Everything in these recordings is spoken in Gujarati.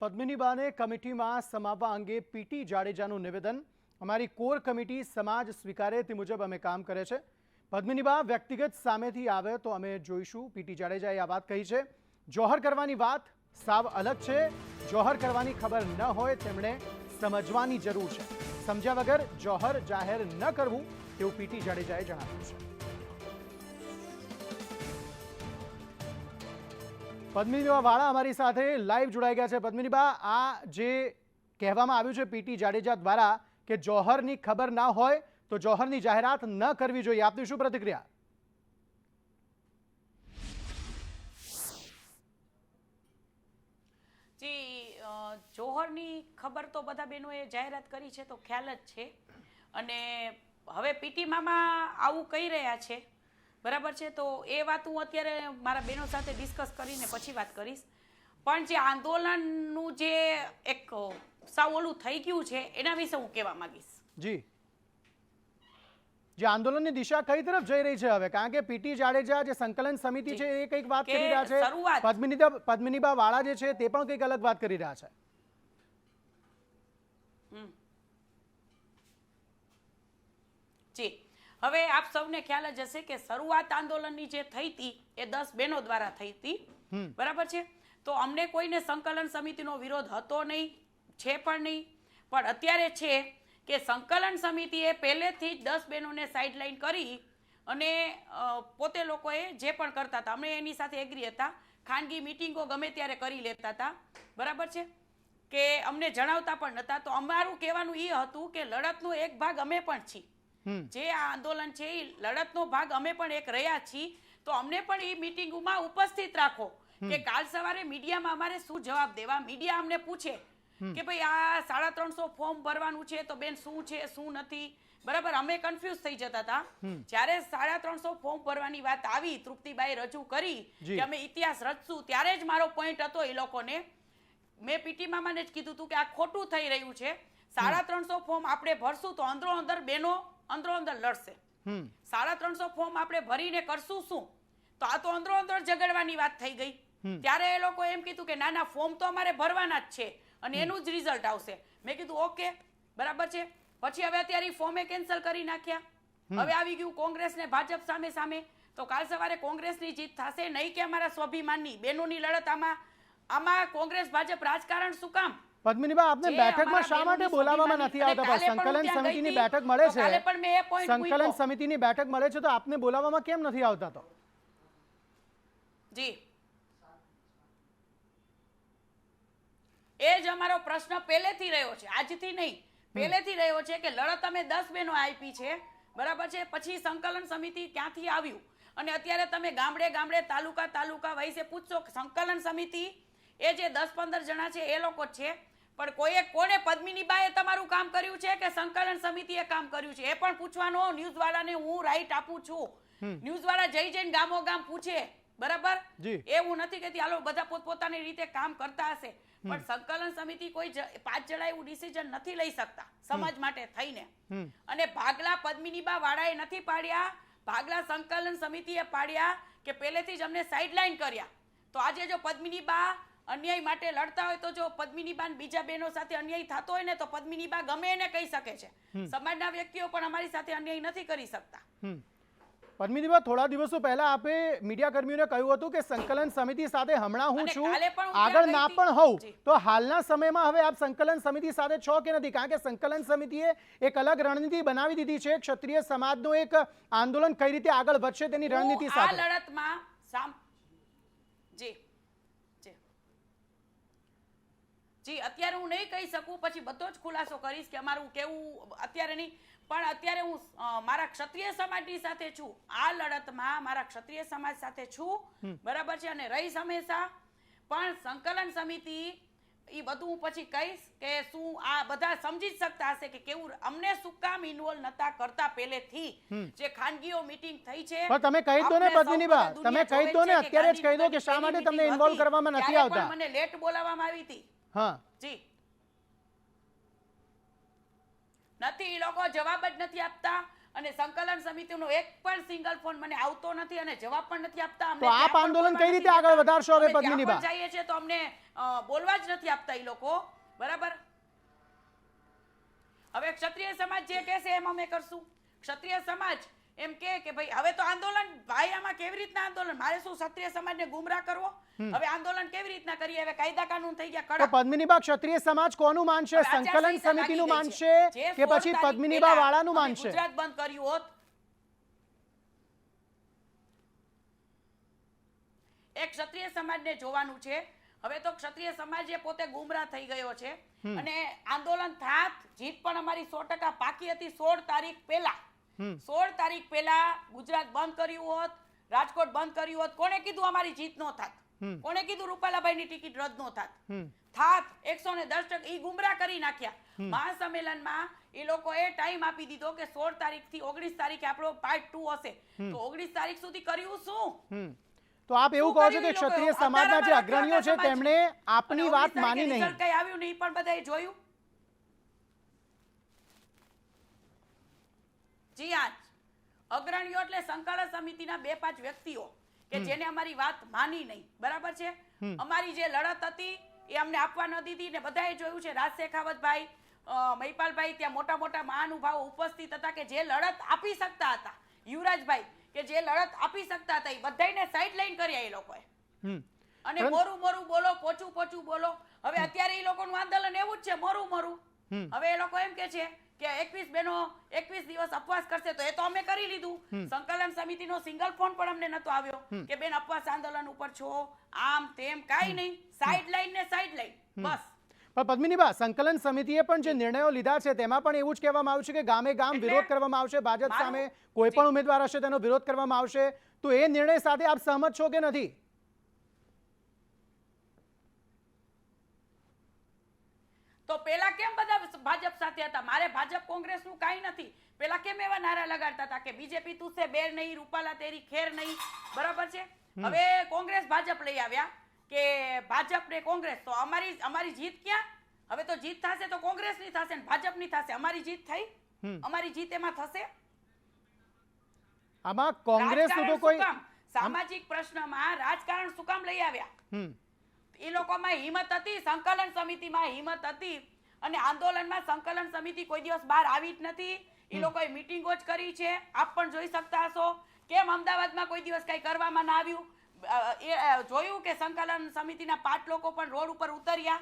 પદ્મિનીબાને કમિટીમાં સમાવવા અંગે પીટી જાડેજાનું નિવેદન। અમારી કોર કમિટી સમાજ સ્વીકારે તે મુજબ અમે કામ કરે છે। પદ્મિનીબા વ્યક્તિગત સામેથી આવે તો અમે જોઈશું। પીટી જાડેજાએ આ વાત કહી છે। જોહર કરવાની વાત સાવ અલગ છે। જોહર કરવાની ખબર ન હોય તેમણે સમજવાની જરૂર છે। સમજ્યા વગર જોહર જાહેર ન કરવું તેવું પીટી જાડેજાએ જણાવ્યું છે। પદ્મિનીબા વાળા અમારી સાથે લાઈવ જોડાઈ ગયા છે। પદ્મિનીબા, આ જે કહેવામાં આવ્યું છે પીટી જાડેજા દ્વારા કે જોહરની ખબર ના હોય તો જોહરની જાહેરાત ન કરવી જોઈએ, આપની શું પ્રતિક્રિયા? જી, જોહરની ખબર તો બધા બહેનોએ જાહેરાત કરી છે તો ખ્યાલ જ છે। અને હવે પીટી મામા આવું કહી રહ્યા છે, બરાબર છે, તો એ વાત હું અત્યારે મારા બહેનો સાથે ડિસ્કસ કરીને પછી વાત કરીશ। પણ જે આંદોલનનું જે એક સાવ ઓલું થઈ ગયું છે એના વિશે હું કહેવા માંગીશ। જી, જે આંદોલનની દિશા કઈ તરફ જઈ રહી છે હવે? કારણ કે પીટી જાડેજા જે સંકલન સમિતિ છે એ કંઈક વાત કરી રહ્યા છે, પદ્મિનીબા વાળા જે છે તે પણ કંઈક અલગ વાત કરી રહ્યા છે। જી, હવે આપ સૌને ખ્યાલ જ હશે કે શરૂઆત આંદોલનની જે થઈ હતી એ 10 બહેનો દ્વારા થઈ હતી, બરાબર છે। તો અમને કોઈને સંકલન સમિતિનો વિરોધ હતો નહીં, છે પણ નહીં। પણ અત્યારે છે કે સંકલન સમિતિએ પહેલેથી જ 10 બહેનોને સાઇડલાઇન કરી અને પોતે લોકોએ જે પણ કરતા હતા અમે એની સાથે એગ્રી હતા। ખાનગી મિટિંગો ગમે ત્યારે કરી લેતા હતા, બરાબર છે, કે અમને જણાવતા પણ નહોતા। તો અમારું કહેવાનું એ હતું કે લડતનો એક ભાગ અમે પણ છીએ, જે આ આંદોલન છે એ લડતનો ભાગ અમે પણ એક રહ્યા છીએ। તો અમને પણ એ મિટિંગમાં ઉપસ્થિત રાખો કે કાલ સવારે મીડિયામાં અમારે શું જવાબ દેવા। મીડિયા અમને પૂછે કે ભાઈ આ 350 ફોર્મ ભરવાનું છે તો બેન શું છે શું નથી, બરાબર, અમે કન્ફ્યુઝ થઈ જતા હતા। જ્યારે 350 ફોર્મ ભરવાની વાત આવી, તૃપ્તિબાઈ રજૂ કરી કે અમે ઇતિહાસ રચશું, ત્યારે જ મારો પોઈન્ટ હતો એ લોકોને, મેં પીટી મામાને જ કીધું હતું કે આ ખોટું થઈ રહ્યું છે। 350 ફોર્મ આપણે ભરશું તો અંદરો અંદર બહેનો અંદરો અંદર લડશે। 350 ફોર્મ આપણે ભરીને કરશું શું? તો આ તો અંદરો અંદર ઝઘડવાની વાત થઈ ગઈ। ત્યારે એ લોકો એમ કીધું કે ના ના, ફોર્મ તો અમારે ભરવાના જ છે અને એનું જ રિઝલ્ટ આવશે। મેં કીધું ઓકે, બરાબર છે। પછી હવે અત્યારે ફોર્મે કેન્સલ કરી નાખ્યા। હવે આવી ગયું કોંગ્રેસ ને ભાજપ સામે સામે। તો કાલ સવારે કોંગ્રેસની જીત થશે નહીં કે અમારા સ્વાભિમાનની બહેનોની લડત? આમાં કોંગ્રેસ ભાજપ રાજકારણ શું કામ? પદ્મિનીબા, આપને બેઠકમાં શા માટે બોલાવવામાં નથી આવતા? સંકલન સમિતિની બેઠક મળે છે, સંકલન સમિતિની બેઠક મળે છે તો આપને બોલાવવામાં કેમ નથી આવતા? તો જી, એ જ અમારો પ્રશ્ન પહેલેથી રહ્યો છે, આજથી નહીં, પહેલેથી રહ્યો છે કે લડત અમે 10 બહેનો આપી છે, બરાબર છે। પછી સંકલન સમિતિ ક્યાંથી આવ્યું? અને અત્યારે તમે ગામડે ગામડે તાલુકા વાઇસે પૂછશો, સંકલન સમિતિ એ જે 10-15 જણા છે એ લોકો જ છે, પણ કોને પદ્મિનીબાએ તમારું કામ કર્યું છે કે સંકલન સમિતિએ કામ કર્યું છે એ પણ પૂછવાનો ન્યૂઝવાળાને હું રાઈટ આપું છું। ન્યૂઝવાળા જઈને ગામો ગામ પૂછે, બરાબર, એવું નથી કે હાલો બધા પોતપોતાની રીતે કામ કરતા હશે, પણ સંકલન સમિતિ કોઈ 5 જણા એવું ડિસિઝન નથી લઈ શકતા સમાજ માટે થઈને। અને ભાગલા પદ્મિનીબા વાળાએ નથી પાડ્યા, ભાગલા સંકલન સમિતિએ પાડ્યા કે પહેલેથી જ અમને સાઇડલાઇન કર્યા। તો આજે જો પદ્મિનીબા અન્યાય માટે લડતા હોય તો જો પદ્મિનીબા બીજા બહેનો સાથે અન્યાય થતો હોય ને તો પદ્મિનીબા ગમે એને કહી શકે છે, સમાજના વ્યક્તિઓ પણ અમારી સાથે અન્યાય નથી કરી શકતા। પદ્મિનીબા, થોડા દિવસો પહેલા આપે મીડિયા કર્મીઓને કહ્યું હતું કે સંકલન સમિતિ સાથે હમણાં હું છું, આગળ ના પણ હોઉં, તો હાલના સમયમાં હવે આપ સંકલન સમિતિ સાથે છો કે નથી? કારણ કે સંકલન સમિતિએ એક અલગ રણનીતિ બનાવી દીધી છે, ક્ષત્રિય સમાજનું એક આંદોલન કઈ રીતે આગળ વધશે તેની રણનીતિ સાથે। આ લડતમાં જી, અત્યારે હું નહીં કહી શકું, પછી બધો જ ખુલાસો કરીશ કે અમારું કેવું અત્યારે નહીં, પણ અત્યારે હું મારા ક્ષત્રિય સમાજની સાથે છું, આ લડતમાં મારા ક્ષત્રિય સમાજ સાથે છું, બરાબર છે, અને રહીશ હંમેશા। પણ સંકલન સમિતિ એ બધું હું પછી કહીશ કે શું આ બધા સમજી જ શકતા હશે કે કેવું અમને શું કામ ઇન્વોલ્વ નતા કરતા પહેલેથી, જે ખાનગીઓ મીટિંગ થઈ છે। પણ તમે કહી દો ને પદ્મિનીબા, તમે કહી દો ને, અત્યારે જ કહી દો કે શા માટે તમને ઇન્વોલ્વ કરવામાં નથી આવતા? મને લેટ બોલાવવામાં આવી હતી। હા જી, નથી, એ લોકો જવાબ જ નથી આપતા અને સંકલન સમિતિનો એક પણ સિંગલ ફોન મને આવતો નથી અને જવાબ પણ નથી આપતા. અમને તો આપ ત્યાં પણ આંદોલન બોલવા કઈ રીતે નથી આગળ દેતા. વધારશો હવે, અમે ત્યાં પદ્મિનીબા? પણ જઈએ છીએ તો અમને બોલવા જ નથી આપતા એ લોકો. બરાબર. હવે ક્ષત્રિય સમાજ જે કહેશે એમ અમે કરશું. ક્ષત્રિય સમાજ એમ કે ભાઈ હવે તો આંદોલન, ભાઈ આમાં કેવી રીતના આંદોલન? મારે શું ક્ષત્રિય સમાજને ગુમરાહ કરવો? હવે આંદોલન કેવી રીતના કરીએ? હવે કાયદા કાનૂન થઈ ગયા તો કડક. પદ્મિનીબા, ક્ષત્રિય સમાજ કોનું માનશે? હવે સંકલન આચારસંહિતા સમિતિનું લાગી ગઈ માનશે છે. જે કે 16 પછી તારીખ પદ્મિનીબા પહેલા વાળાનું અમે માનશે? ગુજરાત બંધ કર્યું હોત. એક ક્ષત્રિય સમાજને જોવાનું છે. હવે તો ક્ષત્રિય સમાજ પોતે ગુમરાહ થઈ ગયો છે અને આંદોલન થાત, જીત પણ અમારી 100% પાકી હતી. 16 તારીખ પહેલા 16 તારીખ પહેલા ગુજરાત બંધ કર્યું હોત, રાજકોટ બંધ કર્યું હોત, કોણે કીધું અમારી જીત નો થાત? કોણે કીધું રૂપાલાભાઈની ટિકિટ રદ નો થાત? થાત. 110% ઈ ગુમરાહ કરી નાખ્યા. મહાસંમેલનમાં એ લોકોએ ટાઈમ આપી દીધો કે 16 તારીખથી 19 તારીખે આપણો પાર્ટ 2 હશે. તો 19 તારીખ સુધી કર્યું શું? તો આપ એવું કહો છો કે ક્ષત્રિય સમાજના જે અગ્રણીઓ છે તેમણે આપની વાત માની નહીં? રિઝલ્ટ કઈ આવ્યું નહીં પણ બધાએ જોયું. જી હા, અગ્રણીઓ એટલે સંકલન સમિતિના 2-5 વ્યક્તિઓ કે જેને અમારી વાત માની નહીં. બરાબર છે. અમારી જે લડત હતી એ અમને આપવા ન દીધી ને બધાએ જોયું છે. રાજ શેખાવતભાઈ, મહિપાલભાઈ, ત્યાં મોટા મોટા મહાનુભાવો ઉપસ્થિત હતા કે જે લડત આપી શકતા હતા. યુવરાજભાઈ કે જે લડત આપી શકતા હતા એ બધાને સાઈડ લાઈન કર્યા એ લોકોએ. અને મોરું મોરું બોલો, પોચું પોચું બોલો. હવે અત્યારે એ લોકોનું આંદોલન એવું જ છે, મોરું મોરું. હવે એ લોકો એમ કે છે કે 21 બહેનો 21 દિવસ ઉપવાસ કરશે, તો એ તો અમે કરી લીધું. સંકલન સમિતિનો સિંગલ ફોન પણ અમને નતો આવ્યો કે બેન ઉપવાસ આંદોલન ઉપર છો, આમ તેમ કાઈ નહીં. સાઈડ લાઈન ને સાઈડ લાઈન બસ. પણ પદ્મિનીબા, સંકલન સમિતિએ પણ જે નિર્ણયો લીધા છે તેમાં પણ એવું જ કહેવામાં આવ્યું છે કે ગામે ગામ વિરોધ કરવામાં આવશે, ભાજપ સામે કોઈ પણ ઉમેદવાર હશે તેનો વિરોધ કરવામાં આવશે. તો એ નિર્ણય સાથે આપ સહમત છો કે નથી? તો પેલા કેમ બધા ભાજપ સાથે હતા? મારે ભાજપ કોંગ્રેસ નું કાઈ નથી. પેલા કેમ એવા નારા લગાડતા હતા કે બીજેપી તુસે બેર નહીં, રૂપાલા તેરી ખેર નહીં? બરાબર છે. હવે કોંગ્રેસ ભાજપ લઈ આવ્યા કે ભાજપ ને કોંગ્રેસ, તો અમારી જીત ક્યાં? હવે તો જીત થશે તો કોંગ્રેસની થશે ને ભાજપની થશે. અમારી જીત થઈ? અમારી જીત એમાં થશે? આમાં કોંગ્રેસનું તો કોઈ સામાજિક પ્રશ્નમાં રાજકારણ શું કામ લઈ આવ્યા? એ લોકોમાં હિંમત હતી, સંકલન સમિતિમાં હિંમત હતી અને આંદોલનમાં સંકલન સમિતિ કોઈ દિવસ બહાર આવી જ નથી. એ લોકોએ મીટિંગો જ કરી છે. આપ પણ જોઈ શકતા હશો. કેમ અમદાવાદમાં કોઈ દિવસ કઈ કરવામાં ના આવ્યું? એ જોયું કે સંકલન સમિતિના 5 લોકો પણ રોડ ઉપર ઉતર્યા.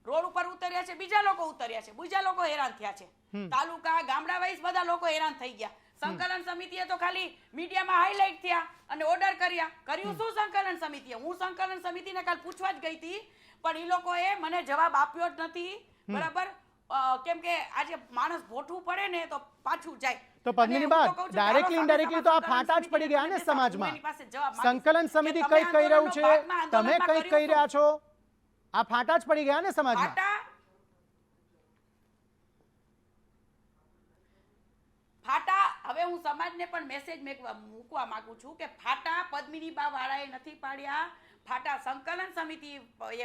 રોડ ઉપર ઉતર્યા છે, બીજા લોકો ઉતર્યા છે, બીજા લોકો હેરાન થયા છે. તાલુકા, ગામડા વાઇઝ બધા લોકો હેરાન થઈ ગયા. સંકલન સમિતિએ તો ખાલી મીડિયામાં હાઇલાઇટ થયા અને ઓર્ડર કર્યા. કર્યું શું સંકલન સમિતિએ? હું સંકલન સમિતિને કાલ પૂછવા જ ગઈ હતી પણ એ લોકોએ મને જવાબ આપ્યો જ નથી. બરાબર. કેમ કે આજે માણસ ભોઠવું પડે ને તો પાછું જાય. તો પદ્મિનીબા, ડાયરેક્ટલી ઇનડાયરેક્ટલી તો આ ફાંટા જ પડી ગયા ને સમાજમાં. સંકલન સમિતિ કઈ કહી રહ્યું છે, તમે કઈ કહી રહ્યા છો? આ ફાંટા જ પડી ગયા ને સમાજમાં. ફાટા હવે હું સમાજને પણ મેસેજ મૂકવા માંગુ છું કે ફાટા પદ્મિનીબા વાળાએ નથી પાડ્યા, ફાટા સંકલન સમિતિ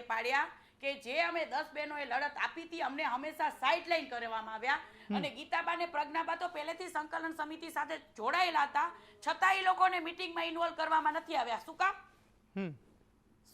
એ પાડ્યા કે જે અમે 10 બહેનોએ લડત આપી હતી, અમને હંમેશા સાઈડ લાઈન કરવામાં આવ્યા. અને ગીતાબા ને પ્રજ્ઞાબા તો પહેલેથી સંકલન સમિતિ સાથે જોડાયેલા હતા, છતાં એ લોકોને મીટિંગમાં ઇન્વોલ્વ કરવામાં નથી આવ્યા. શું કામ?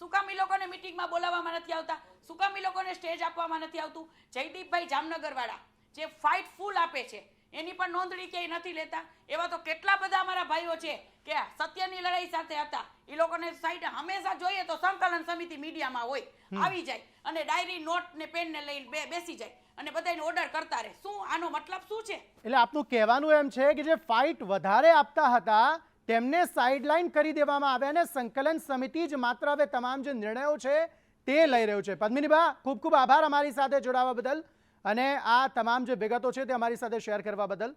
શું કામ એ લોકોને મીટિંગમાં બોલાવવામાં નથી આવતા? શું કામ એ લોકોને સ્ટેજ આપવામાં નથી આવતું? જયદીપભાઈ જામનગર વાળા જે ફાઇટ ફૂલ આપે છે એની પણ નોંધણી ક્યાંય નથી લેતા. એવા તો કેટલા બધા અમારા ભાઈઓ છે કે સત્યની લડાઈ સાથે હતા. એ લોકોને સાઈડ હંમેશા જોઈએ તો સંકલન સમિતિ મીડિયામાં હોય, આવી જાય અને ડાયરી, નોટ ને પેન ને લઈને બેસી જાય અને બધાને ઓર્ડર કરતા રહે. શું આનો મતલબ શું છે? એટલે આપનું કહેવાનું એમ છે કે જે ફાઇટ વધારે આપતા હતા તેમને સાઇડલાઇન કરી દેવામાં આવ્યા અને સંકલન સમિતિ જ માત્ર હવે તમામ જે નિર્ણયો છે તે લઈ રહ્યું છે. પદ્મિનીબા, ખૂબ ખૂબ આભાર અમારી સાથે જોડાવા બદલ અને આ તમામ જે વિગતો છે તે અમારી સાથે શેર કરવા બદલ.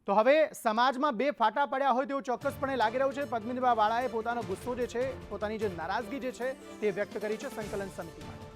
તો હવે સમાજમાં 2 ફાટા પડ્યા હોય તેવું ચોક્કસપણે લાગી રહ્યું છે. પદ્મિનીબા વાળાએ પોતાનો ગુસ્સો જે છે, પોતાની જે નારાજગી જે છે તે વ્યક્ત કરી છે સંકલન સમિતિ માટે.